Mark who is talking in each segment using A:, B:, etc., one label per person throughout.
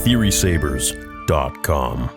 A: TheorySabers.com.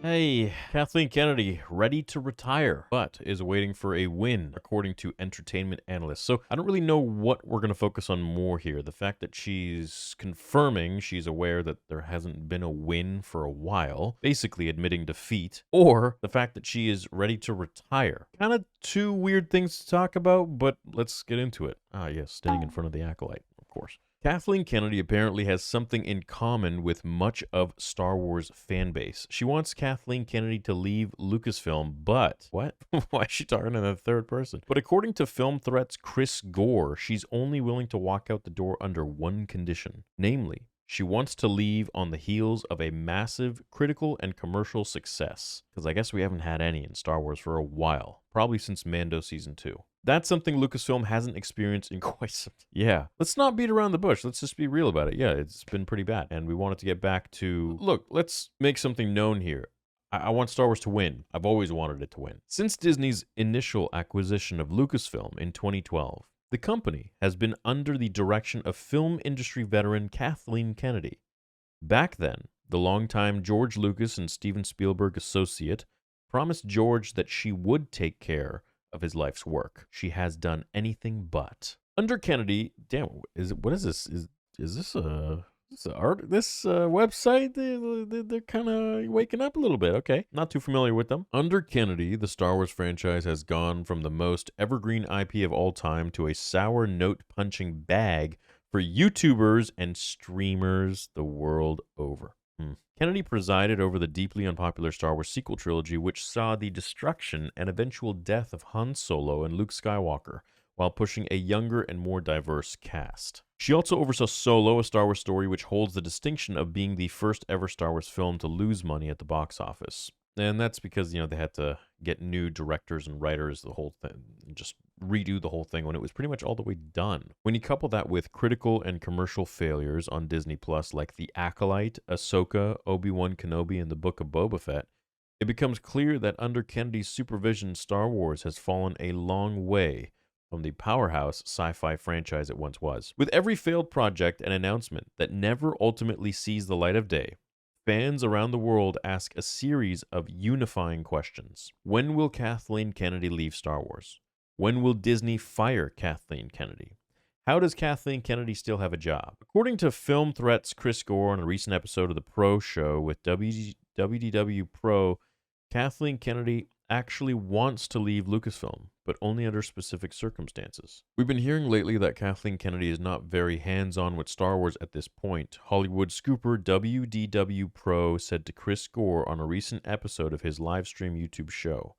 B: Hey, Kathleen Kennedy, ready to retire, but is waiting for a win, according to entertainment analysts. So I don't really know what we're going to focus on more here. The fact that she's confirming she's aware that there hasn't been a win for a while, basically admitting defeat, or the fact that she is ready to retire. Kind of two weird things to talk about, but let's get into it. Ah, yes, standing in front of the acolyte, of course. Kathleen Kennedy apparently has something in common with much of Star Wars fanbase. She wants Kathleen Kennedy to leave Lucasfilm, but... What? Why is she talking in the third person? But according to Film Threat's Chris Gore, she's only willing to walk out the door under one condition. Namely, she wants to leave on the heels of a massive critical and commercial success. Because I guess we haven't had any in Star Wars for a while. Probably since Mando Season 2. That's something Lucasfilm hasn't experienced in quite some time. Yeah. Let's not beat around the bush. Let's just be real about it. Yeah, it's been pretty bad. And we wanted to get back to... Look, let's make something known here. I want Star Wars to win. I've always wanted it to win. Since Disney's initial acquisition of Lucasfilm in 2012, the company has been under the direction of film industry veteran Kathleen Kennedy. Back then, the longtime George Lucas and Steven Spielberg associate promised George that she would take care of his life's work. She has done anything but. Under Kennedy, damn, what is this? Is this a website? They're kind of waking up a little bit. Okay, not too familiar with them. Under Kennedy, the Star Wars franchise has gone from the most evergreen IP of all time to a sour note-punching bag for YouTubers and streamers the world over. Kennedy presided over the deeply unpopular Star Wars sequel trilogy, which saw the destruction and eventual death of Han Solo and Luke Skywalker, while pushing a younger and more diverse cast. She also oversaw Solo, a Star Wars story which holds the distinction of being the first ever Star Wars film to lose money at the box office. And that's because, they had to get new directors and writers, the whole thing, just redo the whole thing when it was pretty much all the way done. When you couple that with critical and commercial failures on Disney Plus, like The Acolyte, Ahsoka, Obi-Wan Kenobi, and The Book of Boba Fett, it becomes clear that under Kennedy's supervision, Star Wars has fallen a long way from the powerhouse sci-fi franchise it once was. With every failed project and announcement that never ultimately sees the light of day, fans around the world ask a series of unifying questions. When will Kathleen Kennedy leave Star Wars? When will Disney fire Kathleen Kennedy? How does Kathleen Kennedy still have a job? According to Film Threat's Chris Gore on a recent episode of The Pro Show with WDW Pro, Kathleen Kennedy actually wants to leave Lucasfilm, but only under specific circumstances. We've been hearing lately that Kathleen Kennedy is not very hands-on with Star Wars at this point. Hollywood scooper WDW Pro said to Chris Gore on a recent episode of his live stream YouTube show,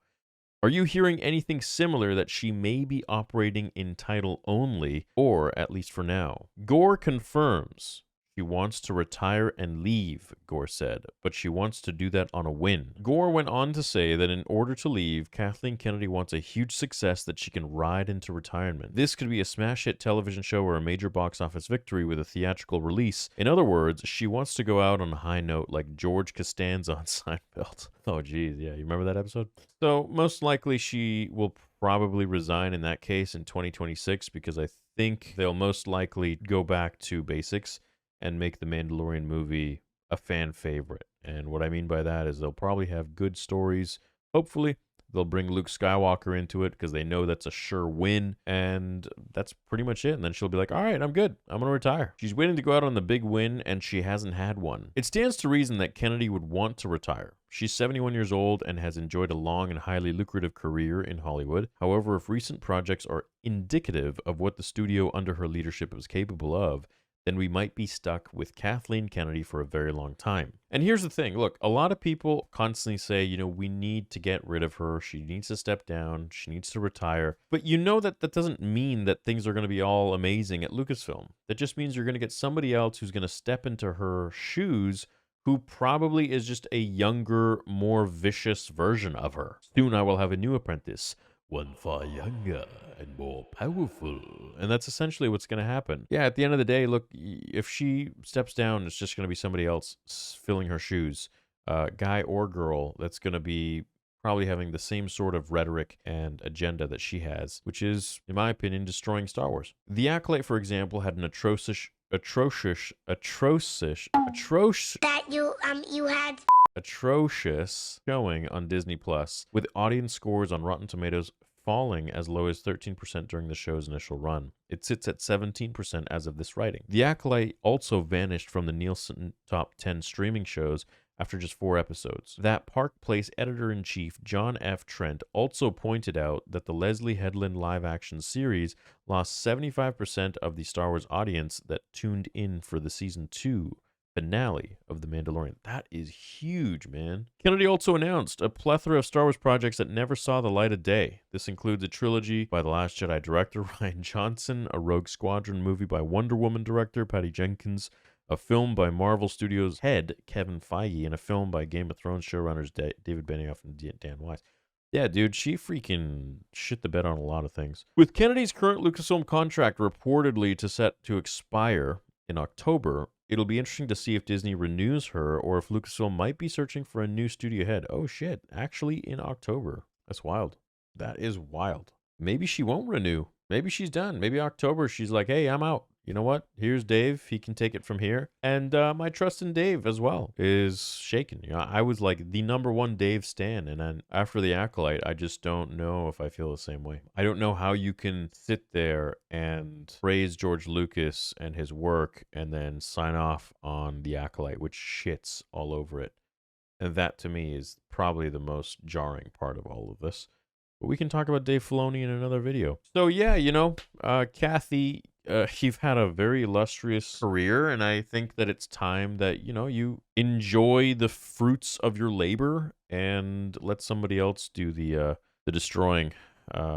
B: "Are you hearing anything similar that she may be operating in title only, or at least for now?" Gore confirms she wants to retire and leave, Gore said, but she wants to do that on a win. Gore went on to say that in order to leave, Kathleen Kennedy wants a huge success that she can ride into retirement. This could be a smash hit television show or a major box office victory with a theatrical release. In other words, she wants to go out on a high note like George Costanza on Seinfeld. Oh geez, yeah, you remember that episode? So most likely she will probably resign in that case in 2026 because I think they'll most likely go back to basics and make the Mandalorian movie a fan favorite. And what I mean by that is they'll probably have good stories. Hopefully, they'll bring Luke Skywalker into it because they know that's a sure win. And that's pretty much it. And then she'll be like, all right, I'm good. I'm going to retire. She's waiting to go out on the big win, and she hasn't had one. It stands to reason that Kennedy would want to retire. She's 71 years old and has enjoyed a long and highly lucrative career in Hollywood. However, if recent projects are indicative of what the studio under her leadership was capable of, then we might be stuck with Kathleen Kennedy for a very long time. And here's the thing. Look, a lot of people constantly say, we need to get rid of her. She needs to step down. She needs to retire. But that doesn't mean that things are going to be all amazing at Lucasfilm. That just means you're going to get somebody else who's going to step into her shoes, who probably is just a younger, more vicious version of her. Soon I will have a new apprentice, one far younger and more powerful. And that's essentially what's going to happen. Yeah, at the end of the day, look, if she steps down, it's just going to be somebody else filling her shoes. Guy or girl that's going to be probably having the same sort of rhetoric and agenda that she has, which is, in my opinion, destroying Star Wars. The Acolyte, for example, had an atrocious showing on Disney Plus, with audience scores on Rotten Tomatoes falling as low as 13% during the show's initial run. It sits at 17% as of this writing. The Acolyte also vanished from the Nielsen Top 10 streaming shows after just 4 episodes. That Park Place editor-in-chief John F. Trent also pointed out that the Leslie Headland live-action series lost 75% of the Star Wars audience that tuned in for the season 2 finale of The Mandalorian. That is huge, man. Kennedy also announced a plethora of Star Wars projects that never saw the light of day. This includes a trilogy by The Last Jedi director Rian Johnson, a Rogue Squadron movie by Wonder Woman director Patty Jenkins, a film by Marvel Studios head Kevin Feige, and a film by Game of Thrones showrunners David Benioff and Dan Weiss. Yeah, dude, she freaking shit the bed on a lot of things. With Kennedy's current Lucasfilm contract reportedly set to expire in October, it'll be interesting to see if Disney renews her or if Lucasfilm might be searching for a new studio head. Oh shit, actually in October. That's wild. That is wild. Maybe she won't renew. Maybe she's done. Maybe October she's like, hey, I'm out. You know what? Here's Dave. He can take it from here. And my trust in Dave as well is shaken. You know, I was like the #1 Dave stan. And then after The Acolyte, I just don't know if I feel the same way. I don't know how you can sit there and praise George Lucas and his work and then sign off on The Acolyte, which shits all over it. And that to me is probably the most jarring part of all of this. But we can talk about Dave Filoni in another video. So yeah, you know, Kathy, you've had a very illustrious career, and I think that it's time that, you know, you enjoy the fruits of your labor and let somebody else do the destroying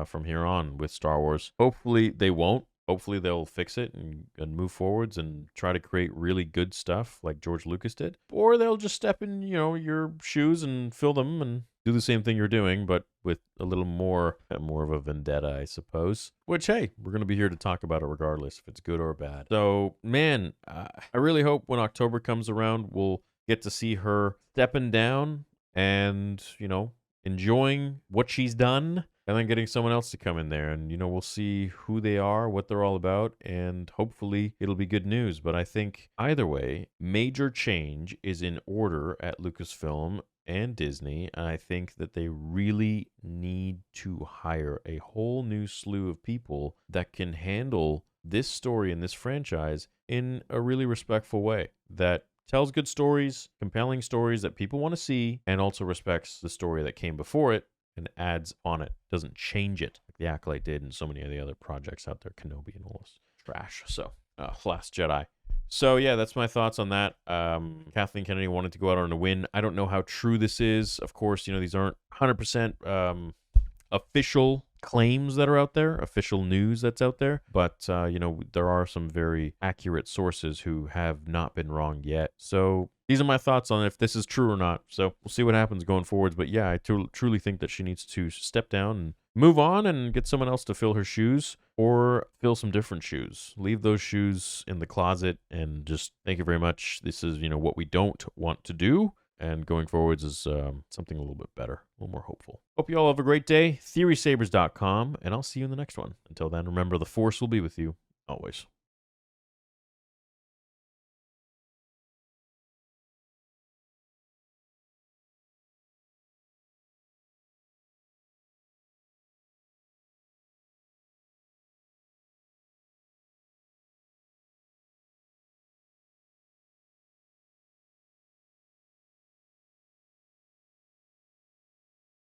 B: from here on with Star Wars. Hopefully they won't. Hopefully they'll fix it and move forwards and try to create really good stuff like George Lucas did. Or they'll just step in, you know, your shoes and fill them and do the same thing you're doing, but with a little more of a vendetta, I suppose. Which, hey, we're going to be here to talk about it regardless if it's good or bad. So, man, I really hope when October comes around, we'll get to see her stepping down and, you know, enjoying what she's done. And then getting someone else to come in there and, you know, we'll see who they are, what they're all about, and hopefully it'll be good news. But I think either way, major change is in order at Lucasfilm and Disney. And I think that they really need to hire a whole new slew of people that can handle this story and this franchise in a really respectful way that tells good stories, compelling stories that people want to see, and also respects the story that came before it and adds on it, doesn't change it like The Acolyte did and so many of the other projects out there, Kenobi and all this trash. So, Last Jedi. So yeah, that's my thoughts on that. Kathleen Kennedy wanted to go out on a win. I don't know how true this is. Of course, you know, these aren't 100% official claims that are out there, official news that's out there. But, you know, there are some very accurate sources who have not been wrong yet. So these are my thoughts on if this is true or not. So we'll see what happens going forwards. But yeah, I truly think that she needs to step down and move on and get someone else to fill her shoes or fill some different shoes. Leave those shoes in the closet and just thank you very much. This is, you know, what we don't want to do. And going forwards is something a little bit better, a little more hopeful. Hope you all have a great day. TheorySabers.com, and I'll see you in the next one. Until then, remember the Force will be with you always.